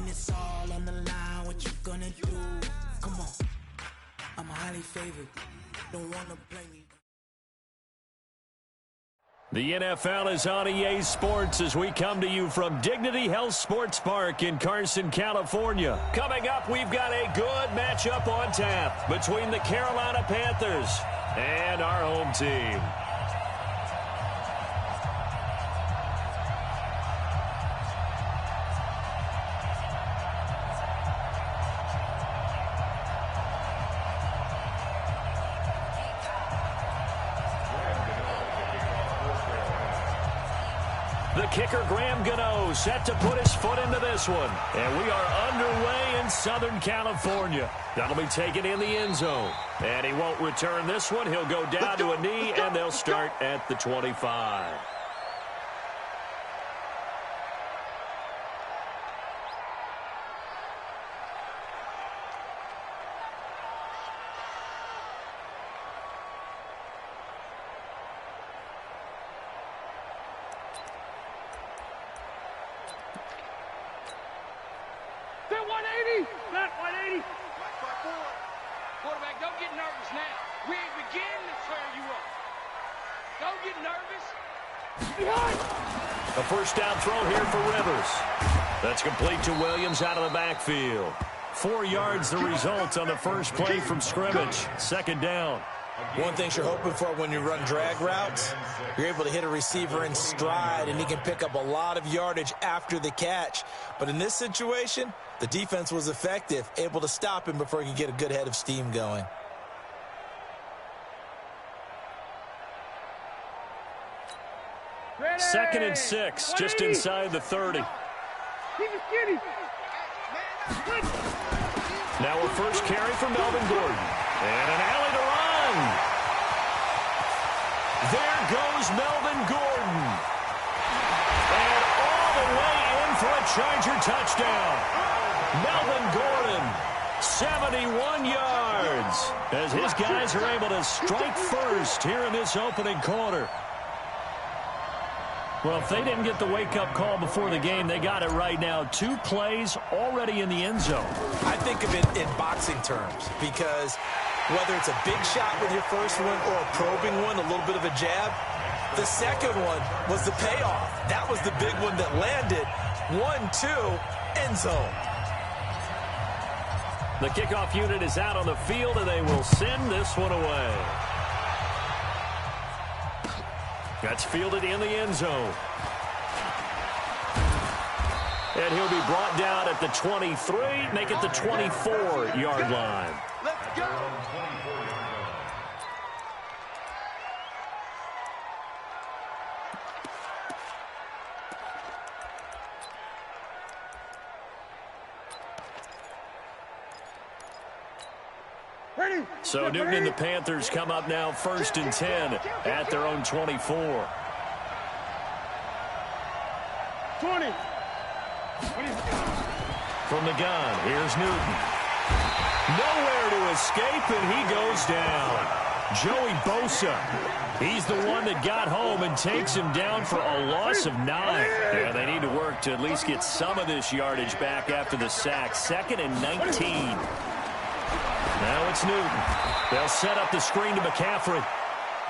it's all on the line, what you gonna do? Come on, I'm highly favored, don't wanna blame me. The NFL is on EA Sports as we come to you from Dignity Health Sports Park in Carson, California. Coming up, we've got a good matchup on tap between the Carolina Panthers and our home team. The kicker, Graham Gano, set to put his foot into this one. And we are underway in Southern California. That'll be taken in the end zone. And he won't return this one. He'll go down to a knee, and they'll start at the 25. Quarterback, don't get nervous now. We ain't beginning to tear you up. Don't get nervous. A first down throw here for Rivers. That's complete to Williams out of the backfield. 4 yards the result on the first play from scrimmage. Second down. One thing you're hoping for when you run drag routes, you're able to hit a receiver in stride, and he can pick up a lot of yardage after the catch. But in this situation, the defense was effective, able to stop him before he could get a good head of steam going. Ready. 2nd and 6, just inside the 30. Now a first carry for Melvin Gordon. And an alley to run. There goes Melvin Gordon. And all the way in for a Charger touchdown. Melvin Gordon, 71 yards, as his guys are able to strike first here in this opening quarter. Well, if they didn't get the wake-up call before the game, they got it right now. 2 plays already in the end zone. I think of it in boxing terms, because whether it's a big shot with your first one or a probing one, a little bit of a jab, the second one was the payoff. That was the big one that landed. 1-2, end zone. The kickoff unit is out on the field, and they will send this one away. That's fielded in the end zone. And he'll be brought down at the 23, make it the 24-yard line. Let's go. So Newton and the Panthers come up now 1st and 10 at their own 24. 20. From the gun, here's Newton. Nowhere to escape, and he goes down. Joey Bosa, he's the one that got home and takes him down for a loss of 9. Yeah, they need to work to at least get some of this yardage back after the sack. 2nd and 19. Now it's Newton. They'll set up the screen to McCaffrey.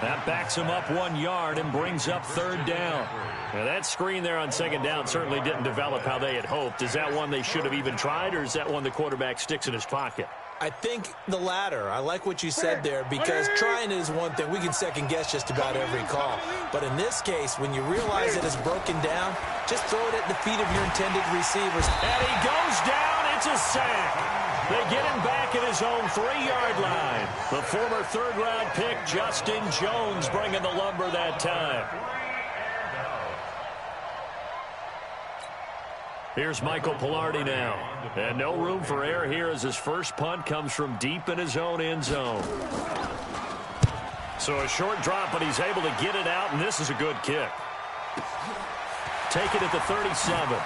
That backs him up 1 yard and brings up 3rd down. Now that screen there on 2nd down certainly didn't develop how they had hoped. Is that one they should have even tried, or is that one the quarterback sticks in his pocket? I think the latter. I like what you said there, because trying is one thing. We can second-guess just about every call. But in this case, when you realize it is broken down, just throw it at the feet of your intended receivers. And he goes down. It's a sack. They get him back at his own 3-yard line. The former 3rd-round pick, Justin Jones, bringing the lumber that time. Here's Michael Pilardi now. And no room for error here as his first punt comes from deep in his own end zone. So a short drop, but he's able to get it out, and this is a good kick. Take it at the 37.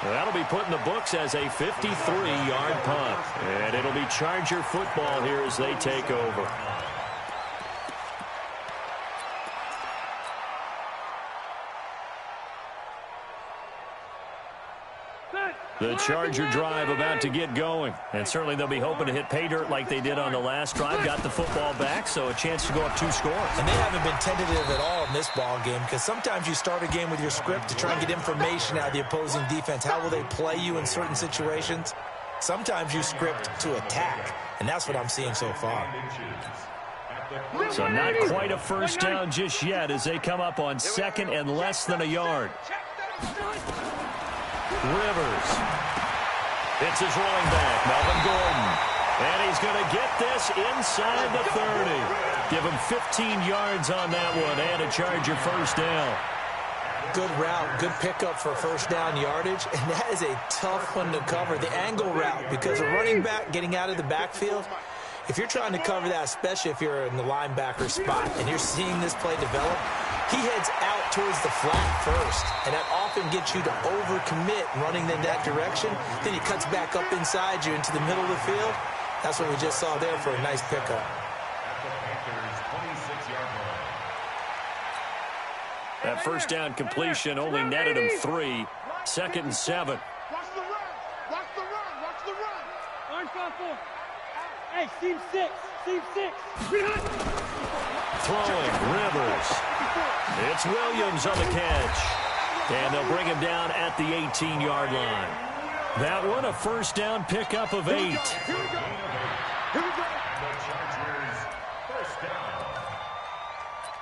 That'll be put in the books as a 53-yard punt. And it'll be Charger football here as they take over. The Charger drive about to get going. And certainly they'll be hoping to hit pay dirt like they did on the last drive. Got the football back, so a chance to go up 2 scores. And they haven't been tentative at all in this ball game, because sometimes you start a game with your script to try and get information out of the opposing defense. How will they play you in certain situations? Sometimes you script to attack, and that's what I'm seeing so far. So not quite a first down just yet as they come up on 2nd and less than a yard. Rivers. It's his running back, Melvin Gordon. And he's going to get this inside the 30. Give him 15 yards on that one and a Charger first down. Good route, good pickup for first down yardage, and that is a tough one to cover. The angle route, because a running back getting out of the backfield, if you're trying to cover that, especially if you're in the linebacker spot and you're seeing this play develop, he heads out towards the flat first, and that often gets you to overcommit running in that direction. Then he cuts back up inside you into the middle of the field. That's what we just saw there for a nice pickup. That first down completion only netted him 3. 2nd and 7. Watch the run. Watch the run. Watch the run. Orange 5-4. Hey, seam 6. Seam 6. Throwing, Rivers. It's Williams on the catch. And they'll bring him down at the 18-yard line. That one, a first down pickup of 8. Here we go. Here we go. The Chargers, first down.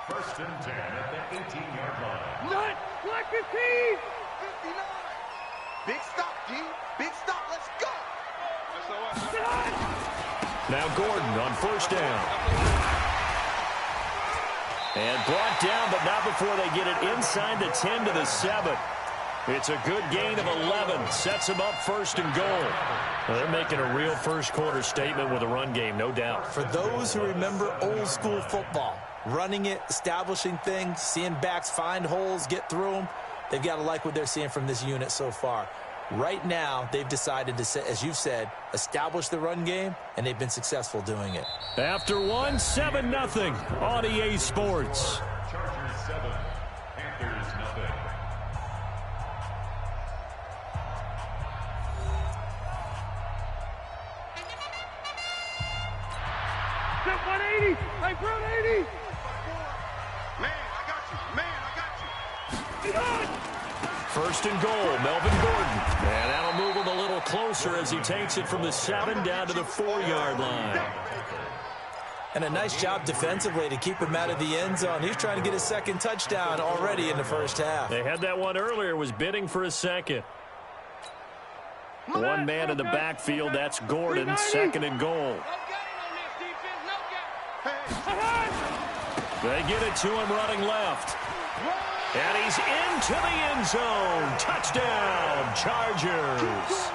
1st and 10 at the 18-yard line. Nut. Black 15. 59. Big stop, D. Big stop. Let's go. Now Gordon on first down. And brought down, but not before they get it inside the 10 to the 7. It's a good gain of 11. Sets them up 1st and goal. Well, they're making a real first-quarter statement with a run game, no doubt. For those who remember old-school football, running it, establishing things, seeing backs find holes, get through them, they've got to like what they're seeing from this unit so far. Right now, they've decided to, as you've said, establish the run game, and they've been successful doing it. After 1, 7-0 on EA Sports. Chargers 7, Panthers 0. Step 180. Hey, Brown 80. Man, I got you. Man, I got you. 1st and goal, Melvin Gordon. And that'll move him a little closer as he takes it from the 7 down to the 4-yard line. And a nice job defensively to keep him out of the end zone. He's trying to get his 2nd touchdown already in the first half. They had that one earlier, was bidding for a 2nd. One man in the backfield, that's Gordon, 2nd and goal. No game on this defense. No game. They get it to him running left. And he's into the end zone. Touchdown, Chargers.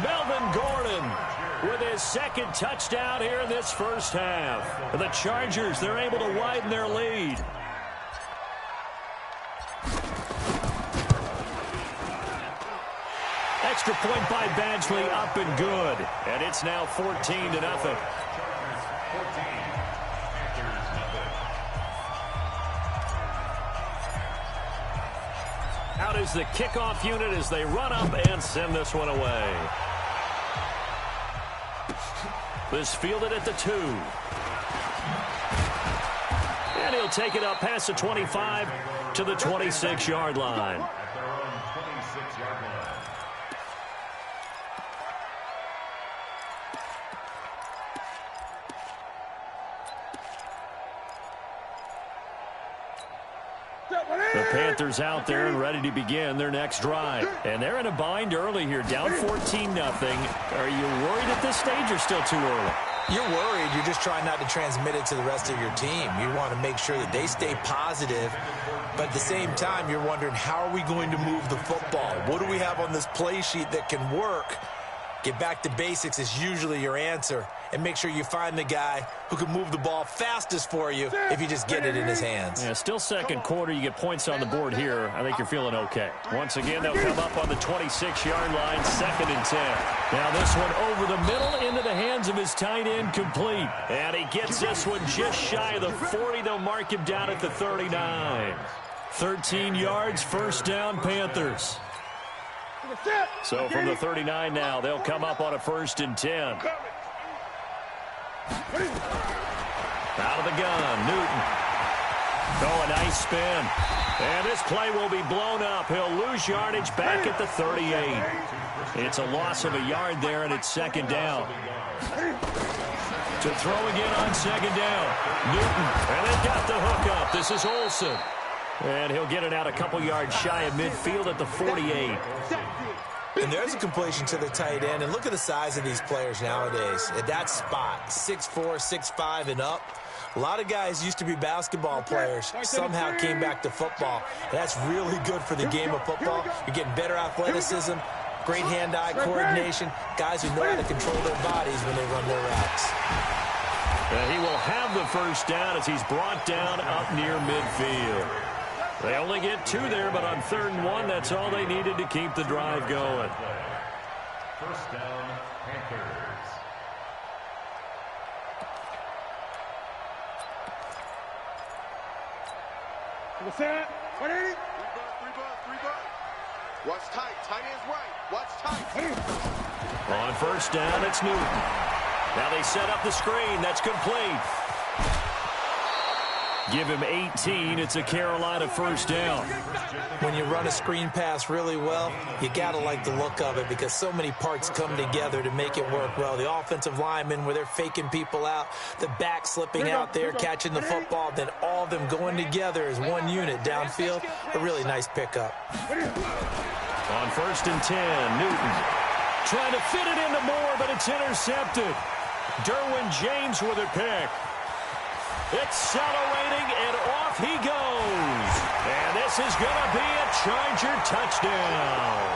Melvin Gordon with his 2nd touchdown here in this first half. The Chargers, they're able to widen their lead. Extra point by Badgley, up and good. And it's now 14-0. Out is the kickoff unit as they run up and send this one away. This fielded at the 2. And he'll take it up past the 25 to the 26-yard line. At their own 26-yard line. The Panthers out there and ready to begin their next drive. And they're in a bind early here, down 14-0. Are you worried at this stage or still too early? You're worried. You're just trying not to transmit it to the rest of your team. You want to make sure that they stay positive. But at the same time, you're wondering, how are we going to move the football? What do we have on this play sheet that can work? Get back to basics is usually your answer. And make sure you find the guy who can move the ball fastest for you if you just get it in his hands. Yeah, still 2nd quarter. You get points on the board here. I think you're feeling okay. Once again, they'll come up on the 26-yard line, 2nd and 10. Now this one over the middle into the hands of his tight end, complete. And he gets this one just shy of the 40. They'll mark him down at the 39. 13 yards, first down, Panthers. So from the 39 now, they'll come up on a 1st and 10. Out of the gun, Newton. Oh, a nice spin. And this play will be blown up. He'll lose yardage back at the 38. It's a loss of a yard there, and it's 2nd down. To throw again on 2nd down. Newton, and they've got the hook up. This is Olsen. And he'll get it out a couple yards shy of midfield at the 48. And there's a completion to the tight end. And look at the size of these players nowadays. At that spot, 6'4", 6'5", and up. A lot of guys used to be basketball players, somehow came back to football. And that's really good for the game of football. You're getting better athleticism, great hand-eye coordination, guys who know how to control their bodies when they run their routes. He will have the 1st down as he's brought down up near midfield. They only get 2 there, but on 3rd and 1, that's all they needed to keep the drive going. 1st down, Panthers. Three bucks. Watch tight. Tight ends right. Watch tight. On 1st down, it's Newton. Now they set up the screen. That's complete. Give him 18. It's a Carolina 1st down. When you run a screen pass really well, you got to like the look of it because so many parts come together to make it work well. The offensive linemen where they're faking people out, the back slipping out there, catching the football, then all of them going together as one unit downfield. A really nice pickup. On 1st and 10, Newton trying to fit it into Moore, but it's intercepted. Derwin James with a pick. Accelerating, and off he goes. And this is going to be a Charger touchdown.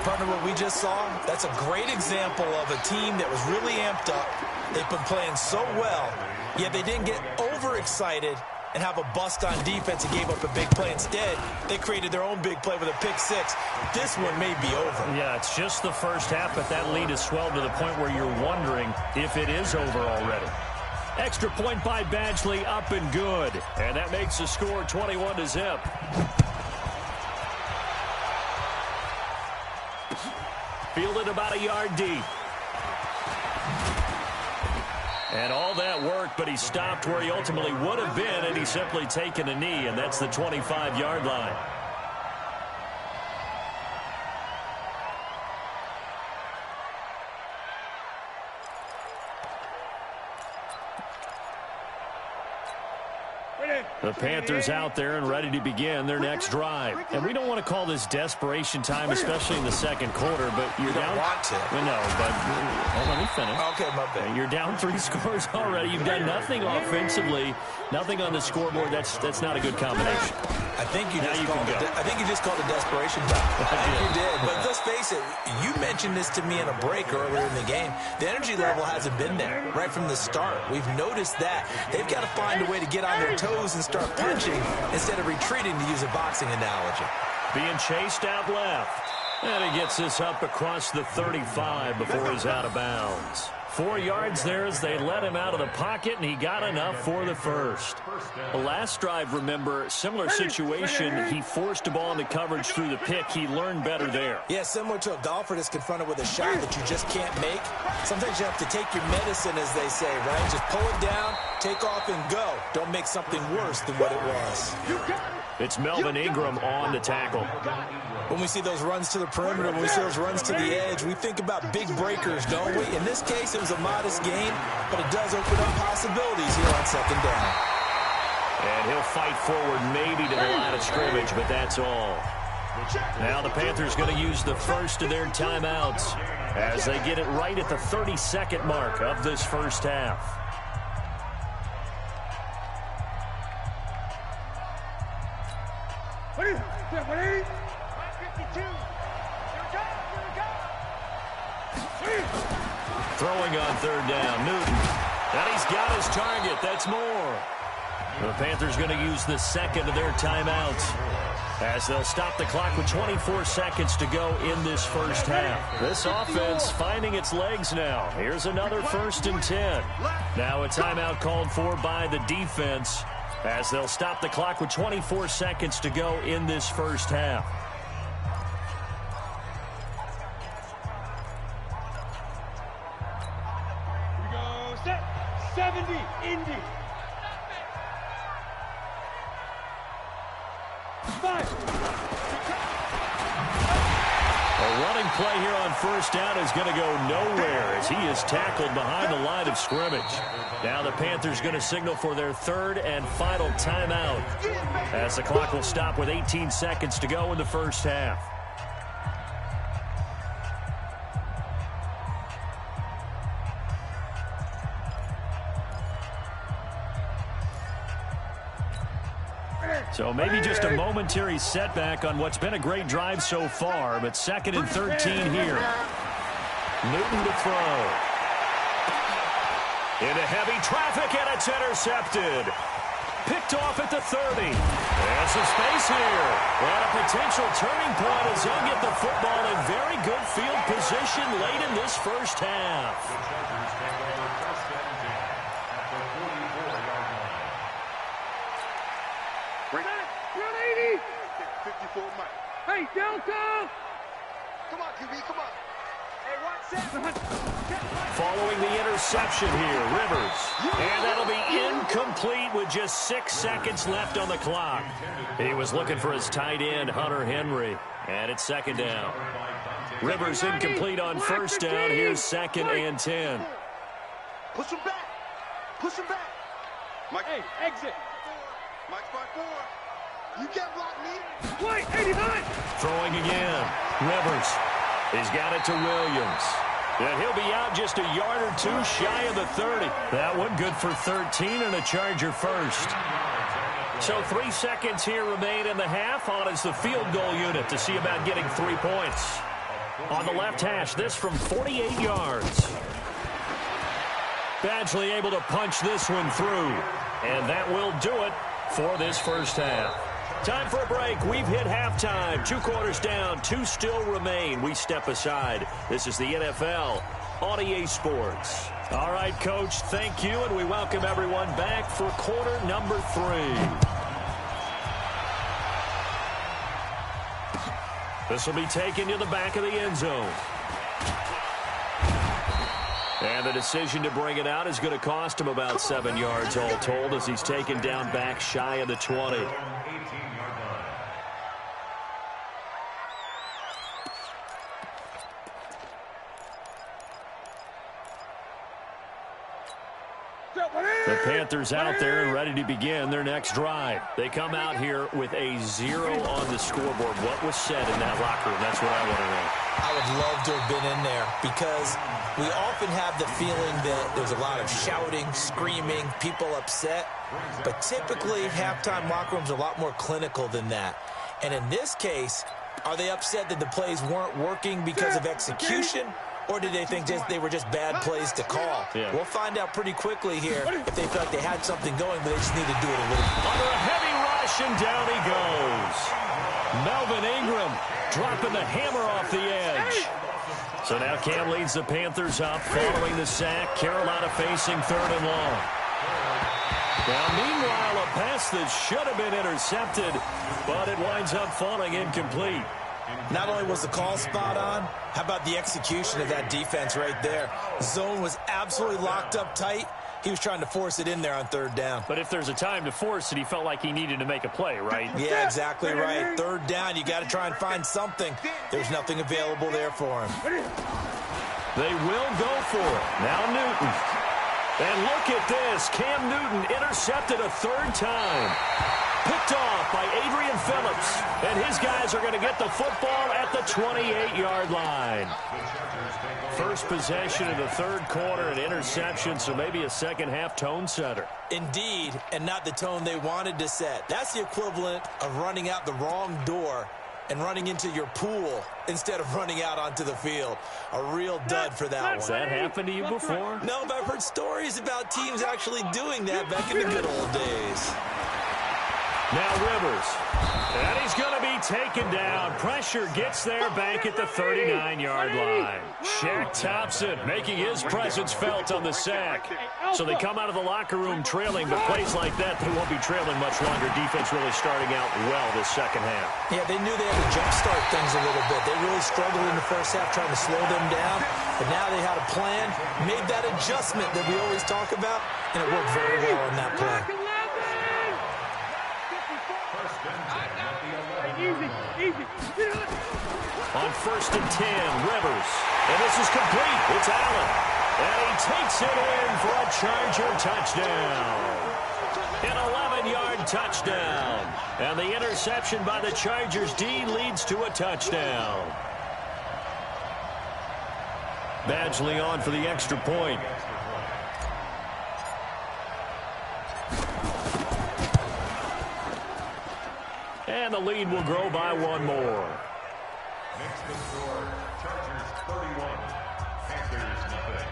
Partner, what we just saw, that's a great example of a team that was really amped up. They've been playing so well, yet they didn't get overexcited and have a bust on defense and gave up a big play. Instead, they created their own big play with a pick 6. This one may be over. Yeah, it's just the 1st half, but that lead has swelled to the point where you're wondering if it is over already. Extra point by Badgley, up and good. And that makes the score 21-0. Fielded about a yard deep. And all that worked, but he stopped where he ultimately would have been, and he's simply taken a knee, and that's the 25-yard line. The Panthers out there and ready to begin their next drive. And we don't want to call this desperation time, especially in the 2nd quarter, but you're down. Want to. No, but let me finish. Okay, my bad. You're down 3 scores already. You've done nothing offensively, nothing on the scoreboard. That's not a good combination. I think you just called it desperation time. I think you did. But let's face it, you mentioned this to me in a break earlier in the game. The energy level hasn't been there right from the start. We've noticed that. They've got to find a way to get on their toes and start punching instead of retreating, to use a boxing analogy. Being chased out left. And he gets this up across the 35 before he's out of bounds. 4 yards there as they let him out of the pocket, and he got enough for the 1st. The last drive, remember, similar situation. He forced a ball into coverage through the pick. He learned better there. Yeah, similar to a golfer that's confronted with a shot that you just can't make. Sometimes you have to take your medicine, as they say, right? Just pull it down, take off, and go. Don't make something worse than what it was. It's Melvin Ingram on the tackle. When we see those runs to the perimeter, when we see those runs to the edge, we think about big breakers, don't we? In this case, it was a modest gain, but it does open up possibilities here on 2nd down. And he'll fight forward maybe to the line of scrimmage, but that's all. Now the Panthers going to use the 1st of their timeouts as they get it right at the 32nd mark of this 1st half. Throwing on 3rd down, Newton. And he's got his target. That's Moore. The Panthers going to use the 2nd of their timeouts as they'll stop the clock with 24 seconds to go in this 1st half. This offense finding its legs now. Here's another 1st and 10. Now a timeout called for by the defense as they'll stop the clock with 24 seconds to go in this 1st half. 70, Indy. 5. A running play here on first down is going to go nowhere as he is tackled behind the line of scrimmage. Now the Panthers going to signal for their third and final timeout as the clock will stop with 18 seconds to go in the first half. So maybe just a momentary setback on what's been a great drive so far, but 2nd and 13 here. Newton to throw. Into heavy traffic, and it's intercepted. Picked off at the 30. There's some space here. And a potential turning point as he'll get the football in very good field position late in this first half. Run 80. 54 Mike. Hey, Delco! Come on, QB, come on. Hey, watch that. Following the interception here, Rivers. And that'll be incomplete with just 6 seconds left on the clock. He was looking for his tight end, Hunter Henry. And it's 2nd down. Rivers incomplete on first down. Here's 2nd and 10. Push him back. Push him back. Mike. Hey, exit. Mike's by 4. You can't block me. Wait, 89. Throwing again. Rivers. He's got it to Williams. And he'll be out just a yard or two shy of the 30. That one good for 13 and a Charger first. So 3 seconds here remain in the half. On is the field goal unit to see about getting 3 points. On the left hash, this from 48 yards. Badgley able to punch this one through. And that will do it for this first half. Time for a break. We've hit halftime. 2 quarters down. 2 still remain. We step aside. This is the NFL on EA Sports. All right, Coach, thank you, and we welcome everyone back for quarter number 3. This will be taken to the back of the end zone. And the decision to bring it out is going to cost him about 7 yards all told as he's taken down back shy of the 20. The Panthers out there and ready to begin their next drive. They come out here with a 0 on the scoreboard. What was said in that locker room? That's what I want to know. I would love to have been in there because we often have the feeling that there's a lot of shouting, screaming, people upset. But typically, halftime locker rooms are a lot more clinical than that. And in this case, are they upset that the plays weren't working because of execution? Or did they think they were just bad plays to call? Yeah. We'll find out pretty quickly here if they felt like they had something going, but they just need to do it a little bit. Under a heavy rush, and down he goes. Melvin Ingram dropping the hammer off the edge. So now Cam leads the Panthers up following the sack. Carolina facing 3rd and long. Now, meanwhile, a pass that should have been intercepted, but it winds up falling incomplete. Not only was the call spot on, how about the execution of that defense right there? Zone was absolutely locked up tight. He was trying to force it in there on 3rd down. But if there's a time to force it, he felt like he needed to make a play, right? Yeah, exactly right. 3rd down, you got to try and find something. There's nothing available there for him. They will go for it. Now Newton. And look at this. Cam Newton intercepted a 3rd time. Picked off by Adrian Phillips. And his guys are going to get the football at the 28-yard line. First possession of the 3rd quarter, an interception, so maybe a second-half tone setter. Indeed, and not the tone they wanted to set. That's the equivalent of running out the wrong door and running into your pool instead of running out onto the field. A real dud for that one. Has that happened to you before? No, but I've heard stories about teams actually doing that back in the good old days. Now Rivers. And he's going to be taken down. Pressure gets there back at the 39-yard line. Shaq Thompson making his presence felt on the sack. So they come out of the locker room trailing, but plays like that, they won't be trailing much longer. Defense really starting out well this second half. Yeah, they knew they had to jumpstart things a little bit. They really struggled in the first half trying to slow them down, but now they had a plan, made that adjustment that we always talk about, and it worked very well on that play. On 1st and 10, Rivers. And this is complete. It's Allen. And he takes it in for a Charger touchdown. An 11-yard touchdown. And the interception by the Chargers D leads to a touchdown. Badgley on for the extra point. And the lead will grow by one more. Next to score, Chargers 31, Panthers nothing.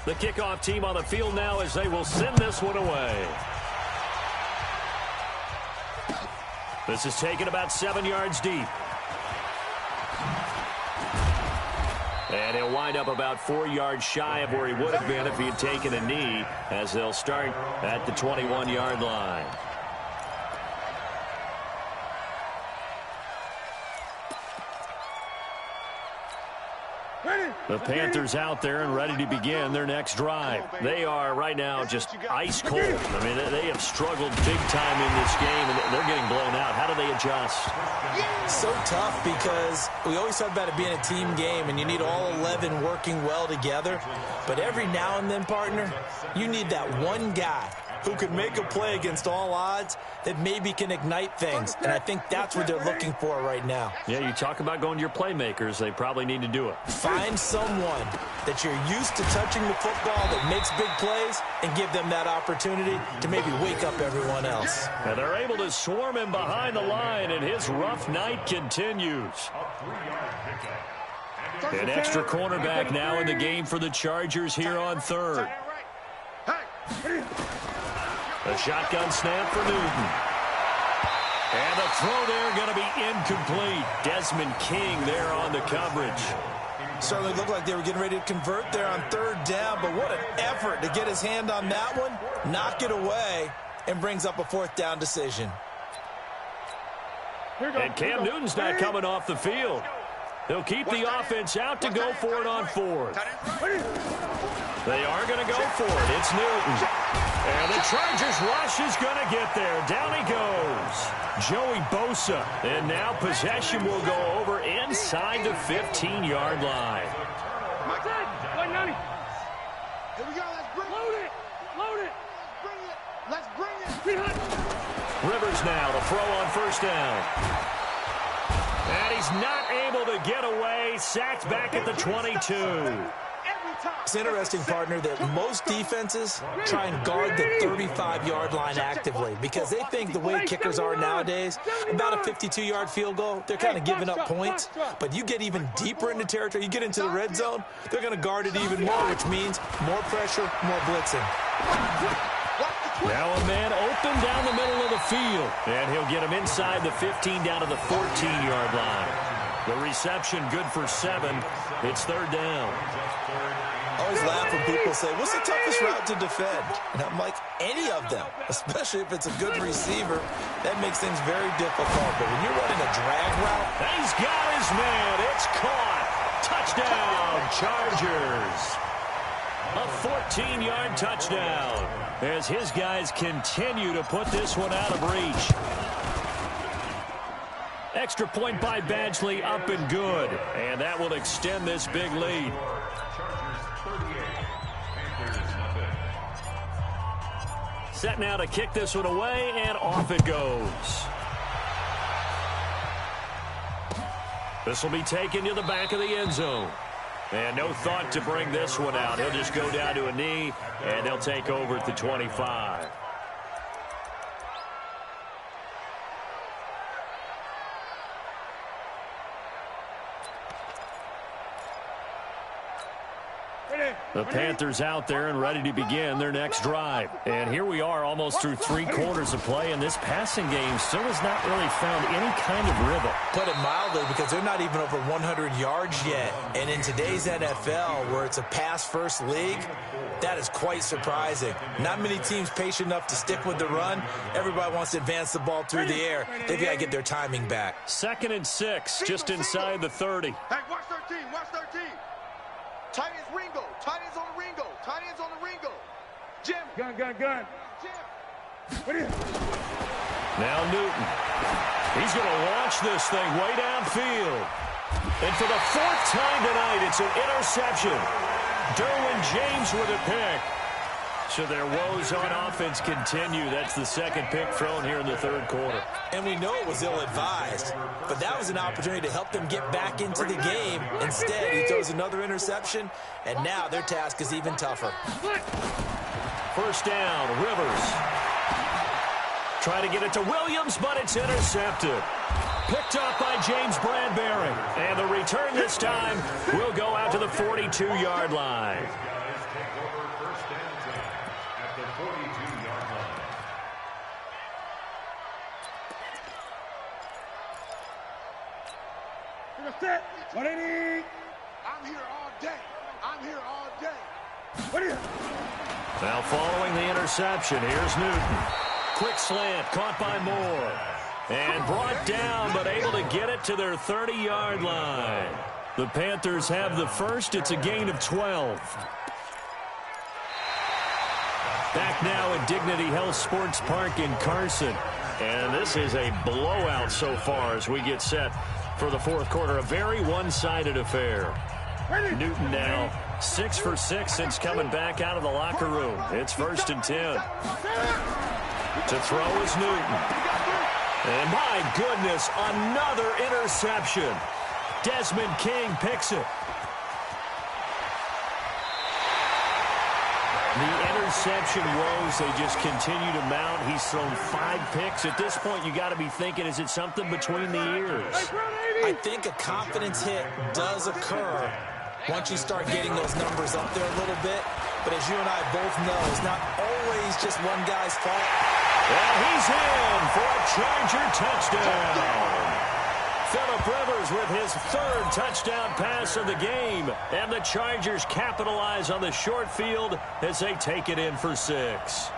The kickoff team on the field now as they will send this one away. This is taken about 7 yards deep. And he'll wind up about 4 yards shy of where he would have been if he had taken a knee, as they'll start at the 21-yard line. The Panthers out there and ready to begin their next drive. They are right now just ice cold. I mean, they have struggled big time in this game, and they're getting blown out. How do they adjust? So tough because we always talk about it being a team game, and you need all 11 working well together. But every now and then, partner, you need that one guy who can make a play against all odds that maybe can ignite things. And I think that's what they're looking for right now. Yeah, you talk about going to your playmakers. They probably need to do it. Find someone that you're used to touching the football that makes big plays and give them that opportunity to maybe wake up everyone else. And they're able to swarm him behind the line, and his rough night continues. An extra cornerback now in the game for the Chargers here on third. A shotgun snap for Newton. And the throw there going to be incomplete. Desmond King there on the coverage. Certainly looked like they were getting ready to convert there on third down, but what an effort to get his hand on that one, knock it away, and brings up a fourth down decision. And Cam Newton's not coming off the field. They'll keep the offense out to go for it on fourth. They are going to go for it. It's Newton. And the Chargers rush is going to get there. Down he goes. Joey Bosa. And now possession will go over inside the 15-yard line. Here we go. Let's bring it. Load it. Bring it. Let's bring it. Rivers now to throw on first down. And he's not able to get away. Sacked back at the 22. It's interesting, partner, that most defenses try and guard the 35-yard line actively because they think the way kickers are nowadays, about a 52-yard field goal, they're kind of giving up points. But you get even deeper into territory, you get into the red zone, they're going to guard it even more, which means more pressure, more blitzing. Now a man open down the middle of the field. And he'll get him inside the 15 down to the 14-yard line. The reception good for 7. It's third down. I always laugh when people say, what's the toughest route to defend? And I'm like, any of them, especially if it's a good receiver. That makes things very difficult. But when you're running a drag route. He's got his man. It's caught. Touchdown, Chargers. A 14-yard touchdown as his guys continue to put this one out of reach. Extra point by Badgley, up and good. And that will extend this big lead. Set now to kick this one away, and off it goes. This will be taken to the back of the end zone. And no thought to bring this one out. He'll just go down to a knee, and they'll take over at the 25. The Panthers out there and ready to begin their next drive. And here we are almost through 3 quarters of play, and this passing game still has not really found any kind of rhythm. Put it mildly, because they're not even over 100 yards yet. And in today's NFL, where it's a pass-first league, that is quite surprising. Not many teams patient enough to stick with the run. Everybody wants to advance the ball through the air. They've got to get their timing back. 2nd and 6, just inside the 30. Hey, watch 13, watch 13. Tight ends Ringo, tight ends on the Ringo, tight ends on the Ringo. Jim. Gun. Jim. What is it? Now Newton. He's going to launch this thing way downfield. And for the 4th time tonight, it's an interception. Derwin James with a pick. So their woes on offense continue. That's the 2nd pick thrown here in the 3rd quarter. And we know it was ill-advised, but that was an opportunity to help them get back into the game. Instead, he throws another interception, and now their task is even tougher. 1st down, Rivers. Try to get it to Williams, but it's intercepted. Picked up by James Bradbury. And the return this time will go out to the 42-yard line. What I need? I'm here all day. I'm here all day. What is it? Now following the interception, here's Newton. Quick slant, caught by Moore. And brought down, but able to get it to their 30-yard line. The Panthers have the first. It's a gain of 12. Back now at Dignity Health Sports Park in Carson. And this is a blowout so far as we get set for the 4th quarter. A very one-sided affair. Newton now 6 for 6 since coming back out of the locker room. It's 1st and 10. To throw is Newton. And my goodness, another interception. Desmond King picks it. The interception woes, they just continue to mount. He's thrown 5 picks. At this point, you got to be thinking, is it something between the ears? I think a confidence hit does occur once you start getting those numbers up there a little bit. But as you and I both know, it's not always just one guy's fault. And he's in for a Charger touchdown. Phillip Rivers with his 3rd touchdown pass of the game. And the Chargers capitalize on the short field as they take it in for 6.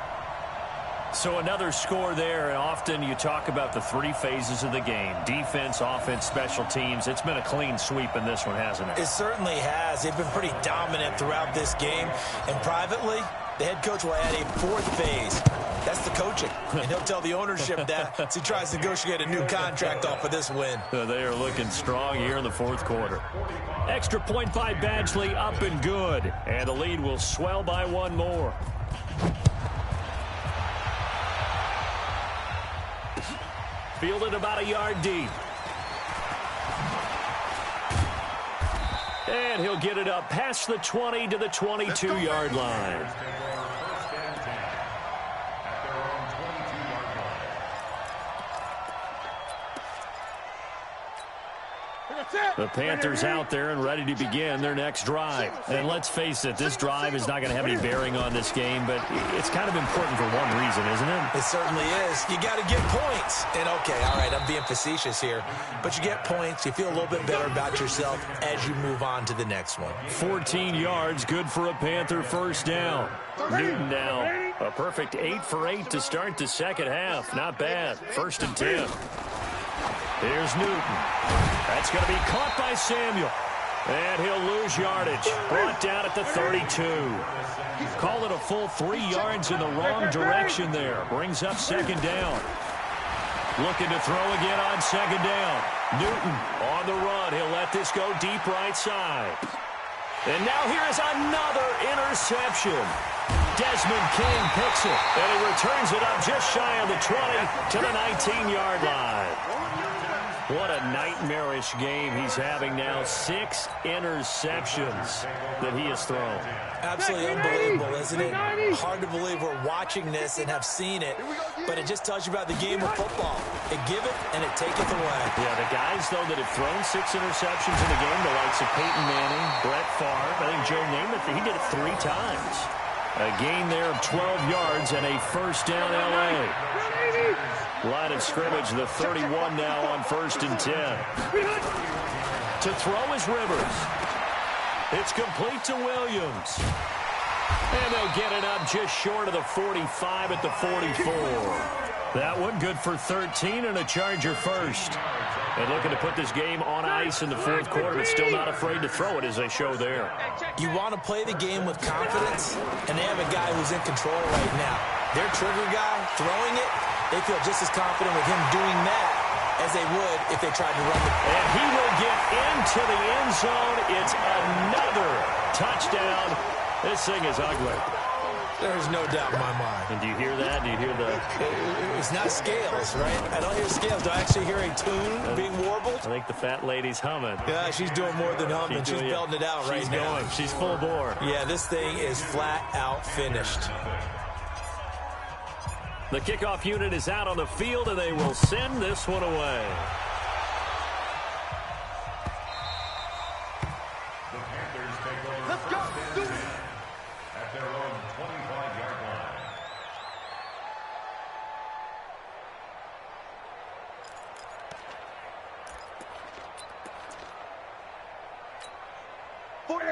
So another score there, and often you talk about the 3 phases of the game. Defense, offense, special teams. It's been a clean sweep in this one, hasn't it? It certainly has. They've been pretty dominant throughout this game. And privately, the head coach will add a 4th phase. That's the coaching. And he'll tell the ownership that as he tries to negotiate a new contract off of this win. They are looking strong here in the 4th quarter. Extra point by Badgley, up and good. And the lead will swell by 1 more. Fielded about a yard deep. And he'll get it up past the 20 to the 22-yard line. The Panthers out there and ready to begin their next drive. And let's face it, this drive is not going to have any bearing on this game, but it's kind of important for one reason, isn't it? It certainly is. You got to get points. And, okay, all right, I'm being facetious here. But you get points. You feel a little bit better about yourself as you move on to the next one. 14 yards, good for a Panther 1st down. Newton now, a perfect 8 for 8 to start the 2nd half. Not bad. 1st and 10. Here's Newton. That's going to be caught by Samuel. And he'll lose yardage. Brought down at the 32. Call it a full 3 yards in the wrong direction there. Brings up 2nd down. Looking to throw again on 2nd down. Newton on the run. He'll let this go deep right side. And now here is another interception. Desmond King picks it. And he returns it up just shy of the 20 to the 19-yard line. What a nightmarish game he's having now. 6 interceptions that he has thrown. Absolutely unbelievable, isn't it? Hard to believe we're watching this and have seen it. but it just tells you about the game of football. It giveth and it taketh away. Yeah, the guys, though, that have thrown 6 interceptions in the game, the likes of Peyton Manning, Brett Favre, I think Joe Namath, he did it 3 times. A gain there of 12 yards and a first down L.A. Line of scrimmage, the 31 now on 1st and 10. To throw is Rivers. It's complete to Williams. And they'll get it up just short of the 45 at the 44. That one good for 13 and a Charger first. And looking to put this game on ice in the 4th quarter, but still not afraid to throw it as they show there. You want to play the game with confidence, and they have a guy who's in control right now. Their trigger guy, throwing it, they feel just as confident with him doing that as they would if they tried to run the play. And he will get into the end zone. It's another touchdown. This thing is ugly. There's no doubt in my mind. And do you hear that? Do you hear the... It's not scales, right? I don't hear scales. Do I actually hear a tune being warbled? I think the fat lady's humming. Yeah, she's doing more than humming. She's belting it out right now. She's full bore. Yeah, this thing is flat out finished. The kickoff unit is out on the field, and they will send this one away. The Panthers take over. Let's go. Do it. At their own 25-yard line.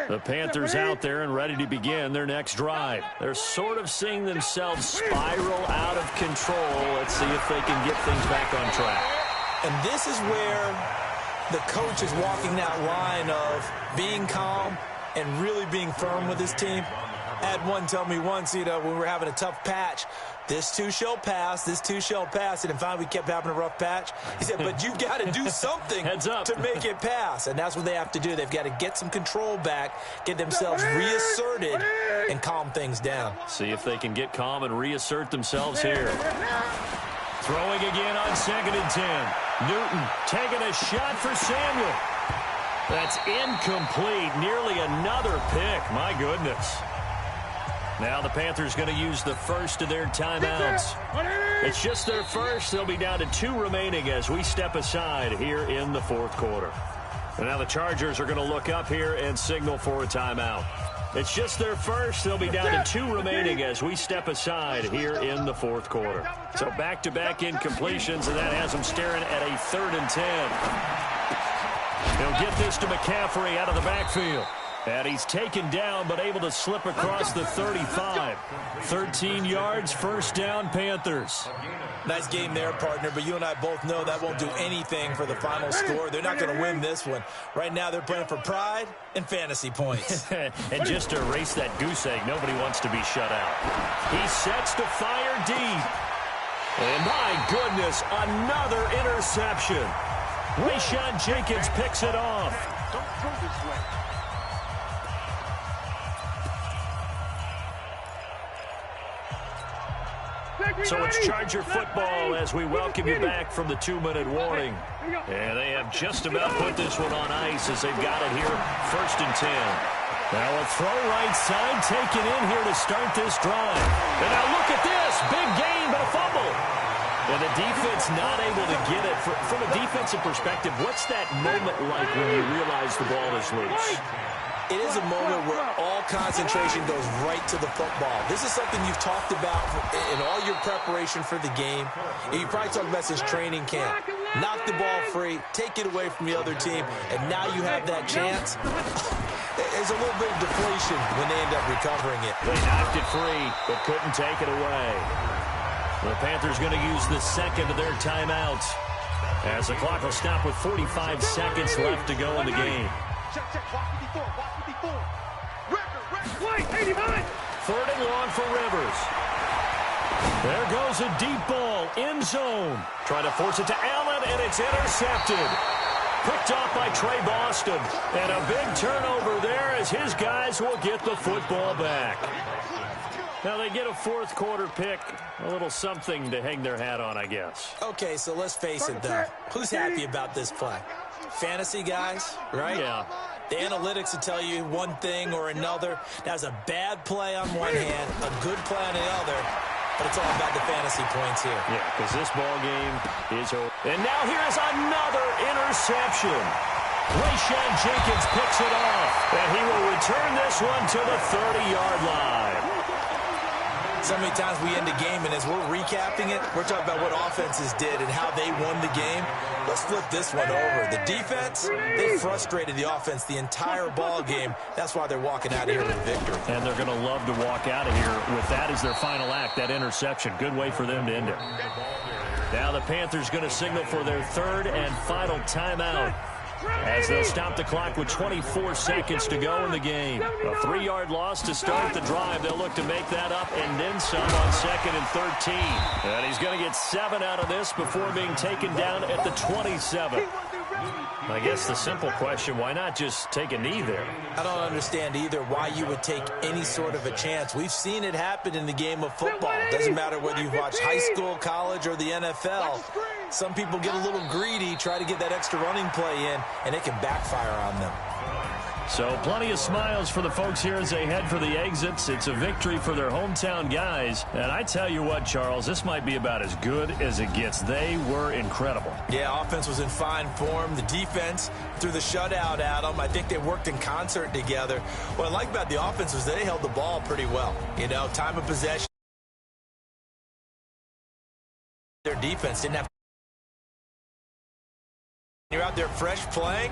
The Panthers out there and ready to begin their next drive. They're sort of seeing themselves spiral out of control. Let's see if they can get things back on track. And this is where the coach is walking that line of being calm and really being firm with his team. I had one tell me once, when we were having a tough patch, this too shall pass, this too shall pass. And finally we kept having a rough patch. He said, but you've got to do something to make it pass. And that's what they have to do. They've got to get some control back, get themselves reasserted, and calm things down. See if they can get calm and reassert themselves here. Throwing again on 2nd and 10. Newton taking a shot for Samuel. That's incomplete. Nearly another pick. My goodness. Now the Panthers going to use the first of their timeouts. It's just their first. They'll be down to 2 remaining as we step aside here in the 4th quarter. And now the Chargers are going to look up here and signal for a timeout. It's just their first. They'll be down to 2 remaining as we step aside here in the 4th quarter. So back-to-back incompletions, and that has them staring at a 3rd and 10. He'll get this to McCaffrey out of the backfield. And he's taken down, but able to slip across the 35. 13 yards, first down, Panthers. Nice game there, partner, but you and I both know that won't do anything for the final score. They're not going to win this one. Right now, they're playing for pride and fantasy points. And just to erase that goose egg, nobody wants to be shut out. He sets to fire deep. And my goodness, another interception. Rashawn Jenkins picks it off. Don't go this way. So it's Charger football as we welcome you back from the 2-minute warning. And they have just about put this one on ice as they've got it here, 1st and 10. Now a throw right side taken in here to start this drive. And now look at this, big gain but a fumble. And the defense not able to get it. From a defensive perspective, what's that moment like when you realize the ball is loose? It is a moment where all concentration goes right to the football. This is something you've talked about in all your preparation for the game. And you probably talked about since training camp. Knock the ball free, take it away from the other team, and now you have that chance. There's a little bit of deflation when they end up recovering it. They knocked it free, but couldn't take it away. The Panthers going to use the second of their timeouts as the clock will stop with 45 seconds left to go in the game. Check, check. Watch 54. Watch 54. Record. 3rd and long for Rivers. There goes a deep ball, end zone. Trying to force it to Allen, and it's intercepted. Picked off by Trey Boston. And a big turnover there as his guys will get the football back. Now they get a 4th quarter pick. A little something to hang their hat on, I guess. Okay, so let's face it, though. Who's happy about this play? Fantasy guys, right? Yeah. The analytics will tell you one thing or another. That's a bad play on one hand, a good play on the other. but it's all about the fantasy points here. Yeah, because this ball game is over. And now here's another interception. Rasheed Jenkins picks it off, and he will return this one to the 30-yard line. So many times we end the game, and as we're recapping it, we're talking about what offenses did and how they won the game. Let's flip this one over. The defense, they frustrated the offense the entire ball game. That's why they're walking out of here with victory. And they're going to love to walk out of here with that as their final act, that interception. Good way for them to end it. Now the Panthers going to signal for their third and final timeout, as they'll stop the clock with 24 seconds to go in the game. A 3-yard loss to start the drive. They'll look to make that up and then some on 2nd and 13. And he's going to get 7 out of this before being taken down at the 27. I guess the simple question, why not just take a knee there? I don't understand either why you would take any sort of a chance. We've seen it happen in the game of football. It doesn't matter whether you've watched high school, college, or the NFL. Some people get a little greedy, try to get that extra running play in, and it can backfire on them. So plenty of smiles for the folks here as they head for the exits. It's a victory for their hometown guys. And I tell you what, Charles, this might be about as good as it gets. They were incredible. Yeah, offense was in fine form. The defense threw the shutout at them. I think they worked in concert together. What I like about the offense was they held the ball pretty well. You know, time of possession. Their defense didn't have. You're out there fresh playing.